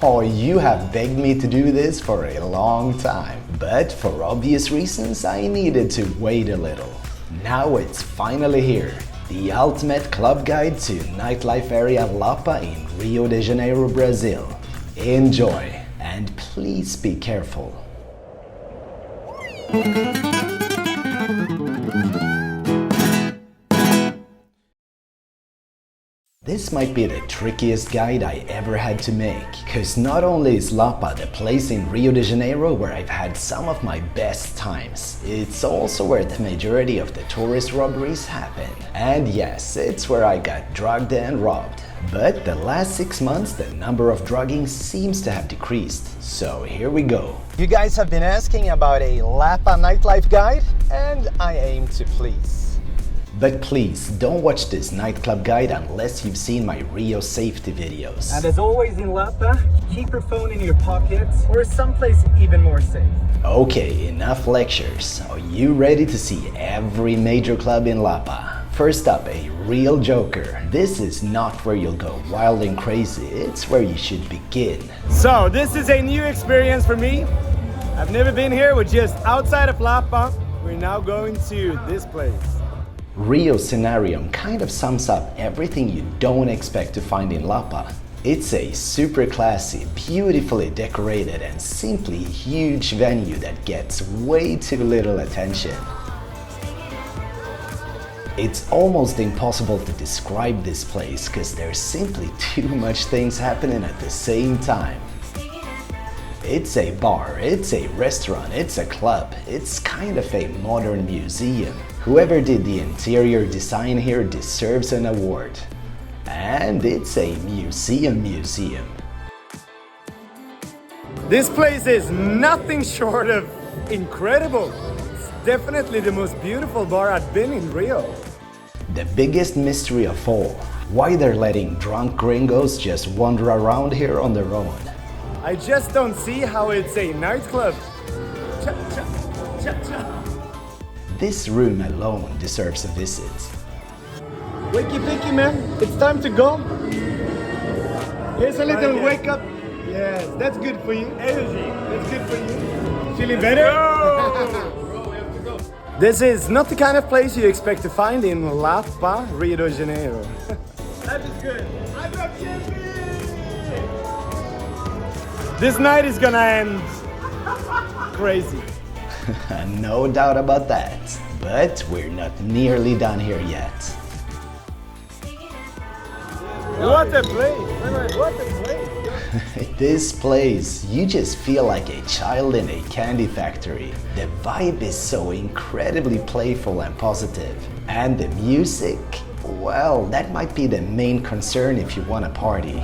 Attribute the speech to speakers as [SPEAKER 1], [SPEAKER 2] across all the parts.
[SPEAKER 1] Oh, you have begged me to do this for a long time, but for obvious reasons I needed to wait a little. Now it's finally here, the ultimate club guide to nightlife area Lapa in Rio de Janeiro, Brazil. Enjoy, and please be careful. This might be the trickiest guide I ever had to make, cause not only is Lapa the place in Rio de Janeiro where I've had some of my best times, it's also where the majority of the tourist robberies happen. And yes, it's where I got drugged and robbed. But the last 6 months the number of druggings seems to have decreased, so here we go. You guys have been asking about a Lapa nightlife guide, and I aim to please. But please, don't watch this nightclub guide unless you've seen my Rio safety videos.
[SPEAKER 2] And as always in Lapa, keep your phone in your pocket or someplace even more safe.
[SPEAKER 1] Okay, enough lectures. Are you ready to see every major club in Lapa? First up, a real joker. This is not where you'll go wild and crazy, it's where you should begin.
[SPEAKER 3] So, this is a new experience for me. I've never been here, we're just outside of Lapa. We're now going to this place.
[SPEAKER 1] Rio Scenarium kind of sums up everything you don't expect to find in Lapa. It's a super classy, beautifully decorated and simply huge venue that gets way too little attention. It's almost impossible to describe this place because there's simply too much things happening at the same time. It's a bar, it's a restaurant, it's a club, it's kind of a modern museum. Whoever did the interior design here deserves an award. And it's a museum.
[SPEAKER 3] This place is nothing short of incredible. It's definitely the most beautiful bar I've been in Rio.
[SPEAKER 1] The biggest mystery of all, why they're letting drunk gringos just wander around here on their own.
[SPEAKER 3] I just don't see how it's a nightclub. Cha, cha, cha, cha.
[SPEAKER 1] This room alone deserves a visit.
[SPEAKER 3] Wakey wakey, man, it's time to go. Here's a little wake up. Yes, that's good for you. Energy, that's good for you. Feeling better? Bro, we have to go. This is not the kind of place you expect to find in Lapa, Rio de Janeiro. That is good. I got champion! This night is gonna end crazy.
[SPEAKER 1] No doubt about that. But we're not nearly done here yet.
[SPEAKER 3] What a place! What a place!
[SPEAKER 1] This place, you just feel like a child in a candy factory. The vibe is so incredibly playful and positive. And the music, well, that might be the main concern if you want to party.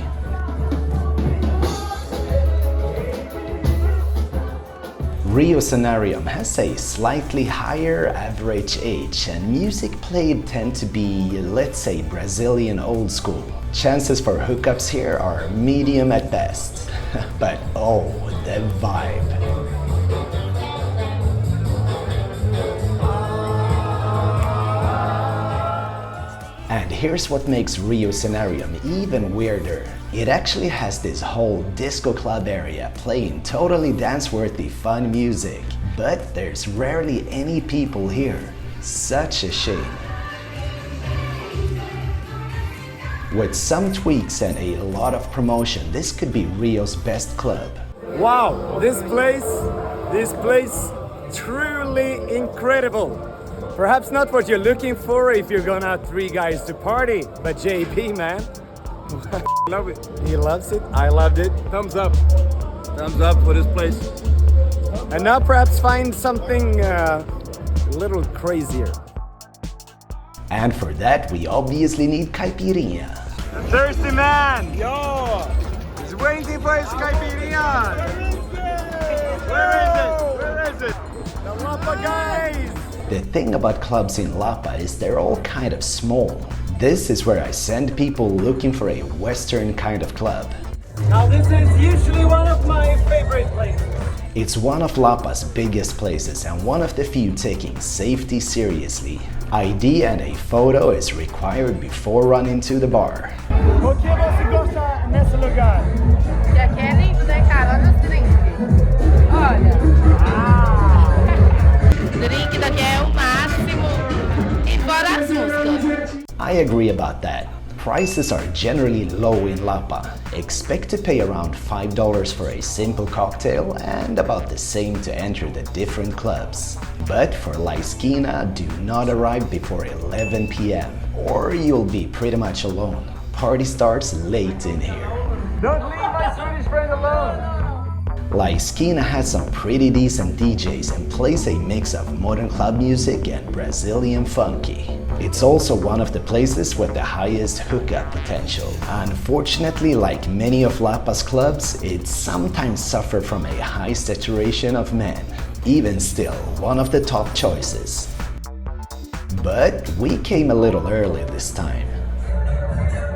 [SPEAKER 1] Rio Scenarium has a slightly higher average age and music played tend to be, let's say, Brazilian old school. Chances for hookups here are medium at best. But oh, the vibe. And here's what makes Rio Scenarium even weirder. It actually has this whole disco club area playing totally dance-worthy fun music, but there's rarely any people here. Such a shame. With some tweaks and a lot of promotion, this could be Rio's best club.
[SPEAKER 3] Wow, this place, truly incredible. Perhaps not what you're looking for if you're going out 3 guys to party, but JP, man. Love it. He loves it. I loved it. Thumbs up. Thumbs up for this place. And now perhaps find something a little crazier.
[SPEAKER 1] And for that, we obviously need caipirinha.
[SPEAKER 3] The thirsty man, yo, he's waiting for his caipirinha. Where is it? The Lapa guys.
[SPEAKER 1] The thing about clubs in Lapa is they're all kind of small. This is where I send people looking for a Western kind of club.
[SPEAKER 2] Now this is usually one of my favorite places.
[SPEAKER 1] It's one of Lapa's biggest places and one of the few taking safety seriously. ID and a photo is required before running to the bar.
[SPEAKER 3] O que você gosta nesse lugar?
[SPEAKER 1] worry about that. Prices are generally low in Lapa. Expect to pay around $5 for a simple cocktail and about the same to enter the different clubs. But for La Esquina, do not arrive before 11 p.m. or you'll be pretty much alone. Party starts late in here.
[SPEAKER 2] Don't leave my Swedish friend alone!
[SPEAKER 1] La Esquina has some pretty decent DJs and plays a mix of modern club music and Brazilian funky. It's also one of the places with the highest hookup potential. Unfortunately, like many of Lapa's clubs, it sometimes suffers from a high saturation of men. Even still, one of the top choices. But we came a little early this time.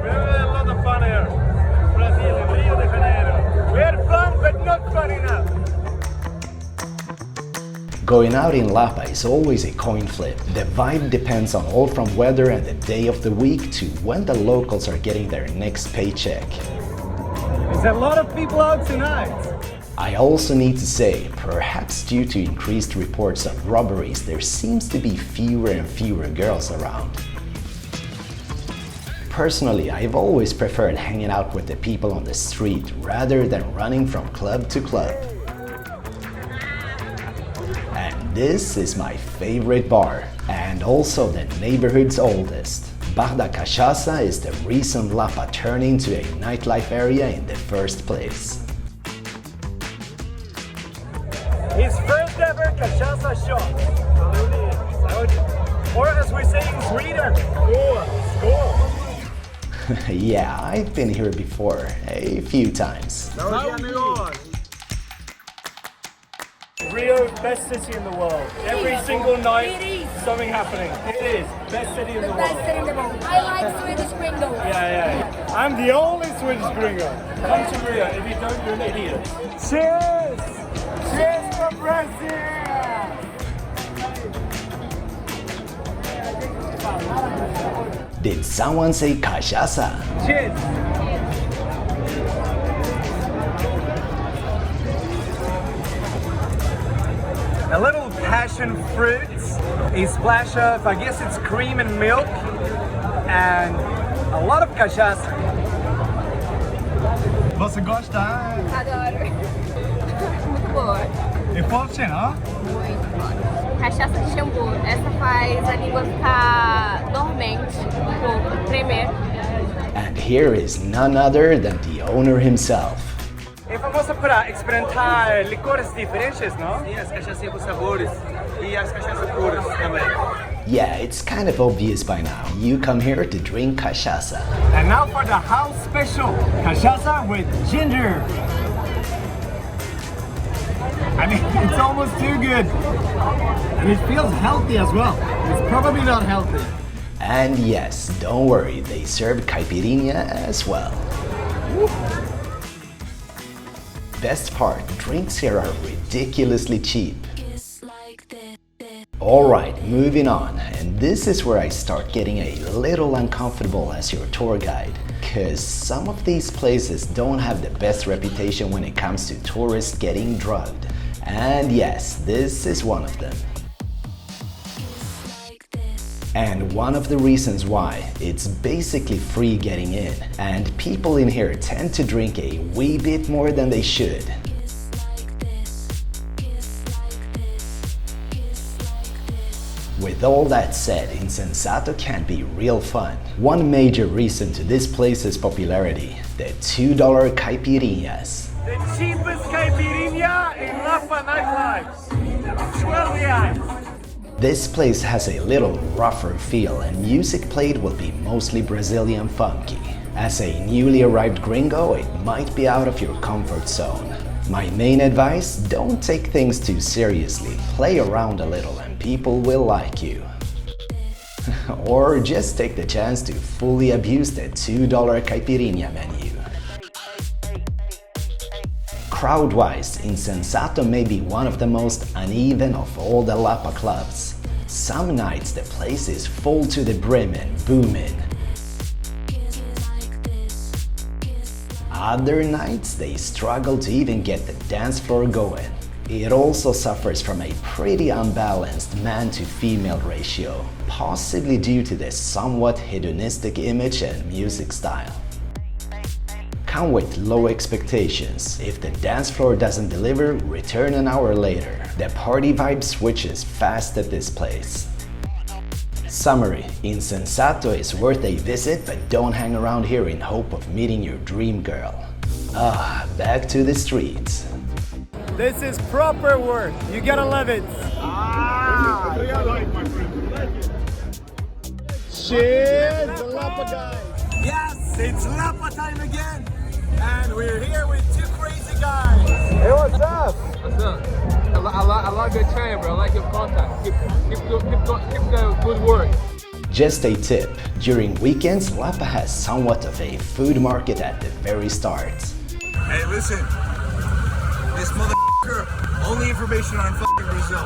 [SPEAKER 2] We have a lot of fun here. Brazil, Rio de Janeiro. We had fun, but not fun enough.
[SPEAKER 1] Going out in Lapa is always a coin flip. The vibe depends on all from weather and the day of the week to when the locals are getting their next paycheck.
[SPEAKER 2] There's a lot of people out tonight.
[SPEAKER 1] I also need to say, perhaps due to increased reports of robberies, there seems to be fewer and fewer girls around. Personally, I've always preferred hanging out with the people on the street rather than running from club to club. And this is my favorite bar, and also the neighborhood's oldest. Bar da Cachaça is the reason Lapa turned into a nightlife area in the first place.
[SPEAKER 2] His first ever cachaça shop. Or as we say in Sweden, skål!
[SPEAKER 1] Yeah, I've been here before, a few times.
[SPEAKER 3] Rio, best city in the world. Every single night, something happening. It is. Best city in the world.
[SPEAKER 4] Best city in the world. I like Swedish gringos.
[SPEAKER 3] Yeah. I'm the only Swedish gringo. Come to Rio. If you don't, you're an idiot. Cheers! Cheers for Brazil!
[SPEAKER 1] Did someone say cachaça?
[SPEAKER 2] Cheers! A little passion fruit, a splash of, I guess it's cream and milk, and a lot of cachaça. Você gosta?
[SPEAKER 4] Adoro. Muito boa.
[SPEAKER 2] É forte, não?
[SPEAKER 4] Muito boa. Cachaça de shampoo. Essa faz a língua ficar dormente, um pouco, tremer.
[SPEAKER 1] And here is none other than the owner himself.
[SPEAKER 2] É famosa para experimentar licores diferentes, não?
[SPEAKER 5] Sim, as cachaças com sabores e as cachaças puras também.
[SPEAKER 1] Yeah, it's kind of obvious by now. You come here to drink cachaça.
[SPEAKER 2] And now for the house special, cachaça with ginger. I mean, it's almost too good. And it feels healthy as well. It's probably not healthy.
[SPEAKER 1] And yes, don't worry, they serve caipirinha as well. Best part, drinks here are ridiculously cheap. Alright, moving on, and this is where I start getting a little uncomfortable as your tour guide, cause some of these places don't have the best reputation when it comes to tourists getting drugged. And yes, this is one of them. And one of the reasons why, it's basically free getting in, and people in here tend to drink a wee bit more than they should. With all that said, Insensato can be real fun. One major reason to this place's popularity, the $2 caipirinhas.
[SPEAKER 2] The cheapest caipirinha in Lapa nightlife. 12 reais.
[SPEAKER 1] This place has a little rougher feel and music played will be mostly Brazilian funky. As a newly arrived gringo, it might be out of your comfort zone. My main advice, don't take things too seriously, play around a little and people will like you. Or just take the chance to fully abuse the $2 caipirinha menu. Crowd-wise, Insensato may be one of the most uneven of all the Lapa clubs. Some nights the place is full to the brim and booming. Other nights they struggle to even get the dance floor going. It also suffers from a pretty unbalanced man-to-female ratio, possibly due to the somewhat hedonistic image and music style. Come with low expectations. If the dance floor doesn't deliver, return an hour later. The party vibe switches fast at this place. Summary: Insensato is worth a visit, but don't hang around here in hope of meeting your dream girl. Back to the streets.
[SPEAKER 3] This is proper work. You gotta love it. Cheers, the Lapa guys.
[SPEAKER 2] Yes, it's Lapa time again, and we're here with two crazy guys.
[SPEAKER 3] Hey, what's up?
[SPEAKER 5] What's up? I like your channel, bro. I like your content. Keep the good work.
[SPEAKER 1] Just a tip, during weekends, Lapa has somewhat of a food market at the very start.
[SPEAKER 2] Hey, listen, this motherfucker, only information on fucking Brazil.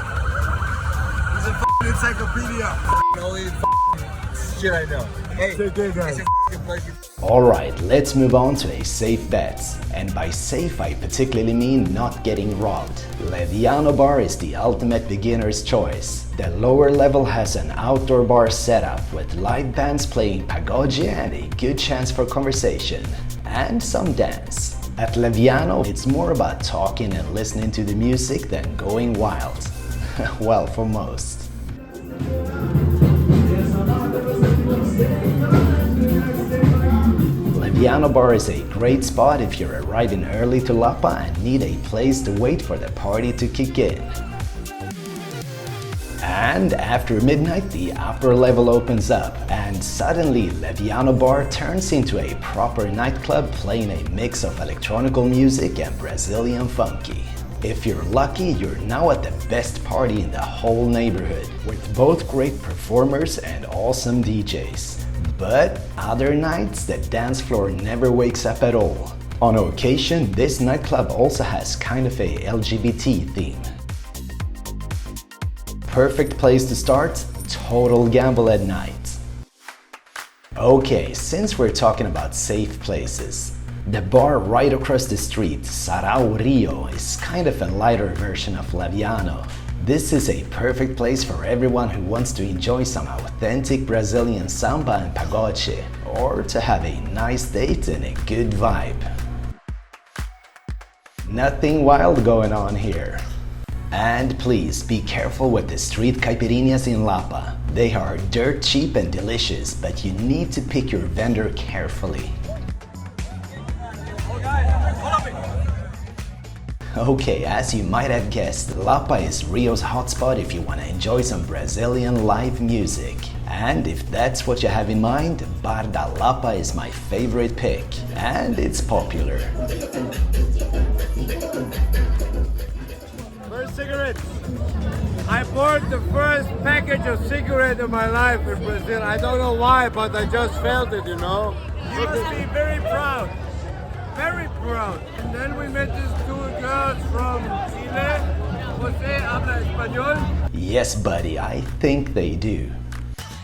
[SPEAKER 2] He's a fucking encyclopedia. Only shit I know. Hey, it's a fucking pleasure.
[SPEAKER 1] Alright, let's move on to a safe bet. And by safe, I particularly mean not getting robbed. Leviano bar is the ultimate beginner's choice. The lower level has an outdoor bar setup with live bands playing pagode and a good chance for conversation. And some dance. At Leviano, it's more about talking and listening to the music than going wild. Well, for most. Leviano bar is a great spot if you're arriving early to Lapa and need a place to wait for the party to kick in. And after midnight, the upper level opens up, and suddenly Leviano bar turns into a proper nightclub playing a mix of electronical music and Brazilian funky. If you're lucky, you're now at the best party in the whole neighborhood, with both great performers and awesome DJs. But other nights, the dance floor never wakes up at all. On occasion, this nightclub also has kind of a LGBT theme. Perfect place to start, total gamble at night. Okay, since we're talking about safe places, the bar right across the street, Sarau Rio, is kind of a lighter version of Leviano. This is a perfect place for everyone who wants to enjoy some authentic Brazilian samba and pagode, or to have a nice date and a good vibe. Nothing wild going on here. And please be careful with the street caipirinhas in Lapa. They are dirt cheap and delicious, but you need to pick your vendor carefully. Okay, as you might have guessed, Lapa is Rio's hotspot if you want to enjoy some Brazilian live music. And if that's what you have in mind, Bar da Lapa is my favorite pick, and it's popular.
[SPEAKER 3] First cigarettes. I bought the first package of cigarettes in my life in Brazil. I don't know why, but I just felt it, you know. You must be very proud. Very proud. And then we met these two girls from Chile. Jose habla español.
[SPEAKER 1] Yes, buddy, I think they do.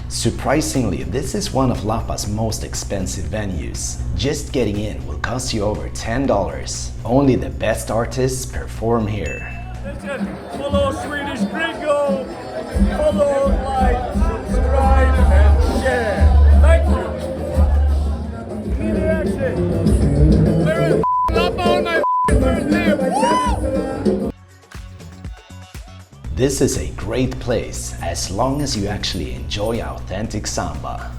[SPEAKER 1] Surprisingly, this is one of Lapa's most expensive venues. Just getting in will cost you over $10. Only the best artists perform here.
[SPEAKER 3] Listen, follow Swedish Gringo. Follow, like, subscribe, and share. Thank you. Give me the action. Where is Lapa on my first name?
[SPEAKER 1] This is a great place as long as you actually enjoy authentic samba.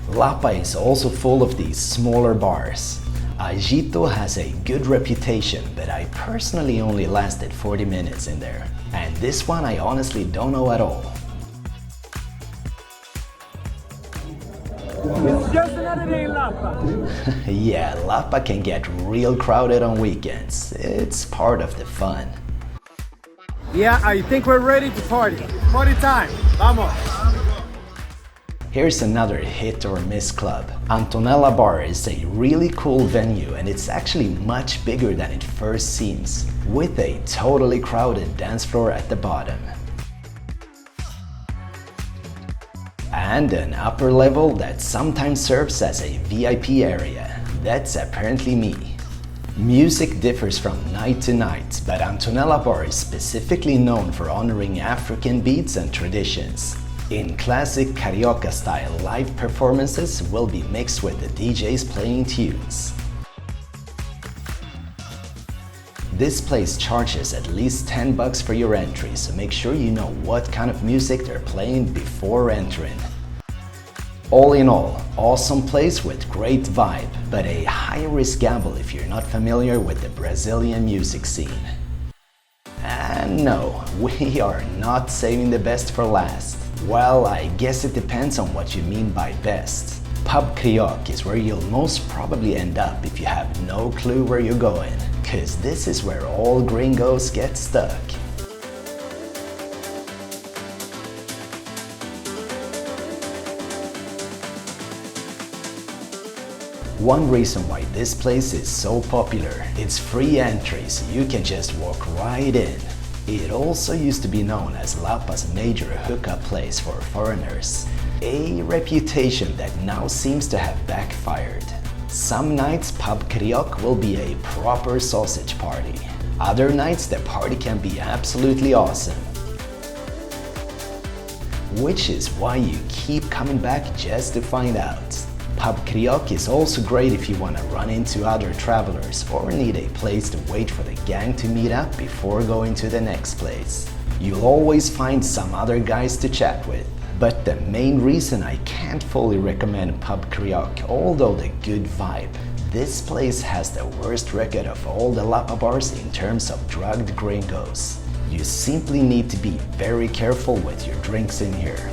[SPEAKER 1] Lapa is also full of these smaller bars. Agito has a good reputation, but I personally only lasted 40 minutes in there. And this one I honestly don't know at all.
[SPEAKER 3] It's just another day in Lapa.
[SPEAKER 1] Yeah, Lapa can get real crowded on weekends. It's part of the fun.
[SPEAKER 3] Yeah, I think we're ready to party. Party time. Vamos.
[SPEAKER 1] Here's another hit or miss club. Antonella Bar is a really cool venue, and it's actually much bigger than it first seems, with a totally crowded dance floor at the bottom. And an upper level that sometimes serves as a VIP area. That's apparently me. Music differs from night to night, but Antonella Bar is specifically known for honoring African beats and traditions. In classic Carioca style, live performances will be mixed with the DJs playing tunes. This place charges at least $10 for your entry, so make sure you know what kind of music they're playing before entering. All in all, awesome place with great vibe, but a high-risk gamble if you're not familiar with the Brazilian music scene. And no, we are not saving the best for last. Well, I guess it depends on what you mean by best. Pub Kriok is where you'll most probably end up if you have no clue where you're going, cause this is where all gringos get stuck. One reason why this place is so popular, it's free entry, so you can just walk right in. It also used to be known as Lapa's major hookup place for foreigners, a reputation that now seems to have backfired. Some nights Pub Kriok will be a proper sausage party. Other nights the party can be absolutely awesome. Which is why you keep coming back just to find out. Pub Kriok is also great if you want to run into other travelers or need a place to wait for the gang to meet up before going to the next place. You'll always find some other guys to chat with. But the main reason I can't fully recommend Pub Kriok, although the good vibe, this place has the worst record of all the Lapa bars in terms of drugged gringos. You simply need to be very careful with your drinks in here.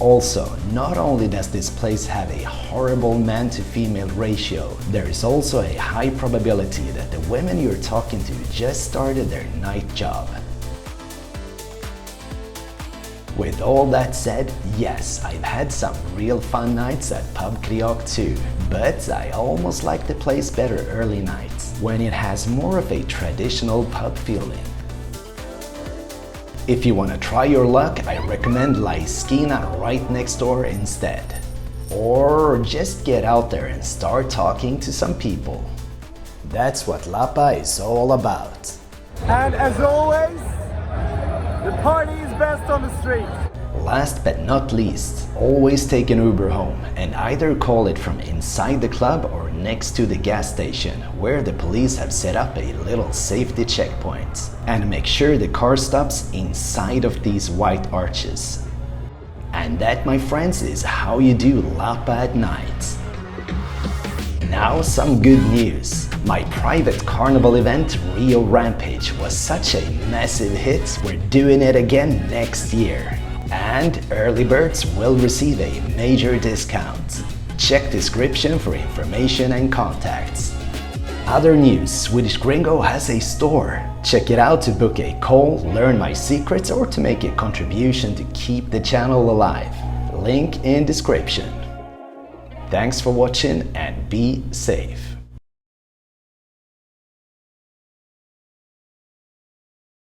[SPEAKER 1] Also, not only does this place have a horrible man-to-female ratio, there is also a high probability that the women you're talking to just started their night job. With all that said, yes, I've had some real fun nights at Pub Kriok too, but I almost like the place better early nights, when it has more of a traditional pub feeling. If you want to try your luck, I recommend La Esquina right next door instead. Or just get out there and start talking to some people. That's what Lapa is all about.
[SPEAKER 3] And as always, the party is best on the street.
[SPEAKER 1] Last but not least, always take an Uber home and either call it from inside the club or next to the gas station, where the police have set up a little safety checkpoint. And make sure the car stops inside of these white arches. And that, my friends, is how you do Lapa at night. Now some good news. My private carnival event, Rio Rampage, was such a massive hit, we're doing it again next year. And early birds will receive a major discount. Check description for information and contacts. Other news, Swedish Gringo has a store. Check it out to book a call, learn my secrets, or to make a contribution to keep the channel alive. Link in description. Thanks for watching and be safe.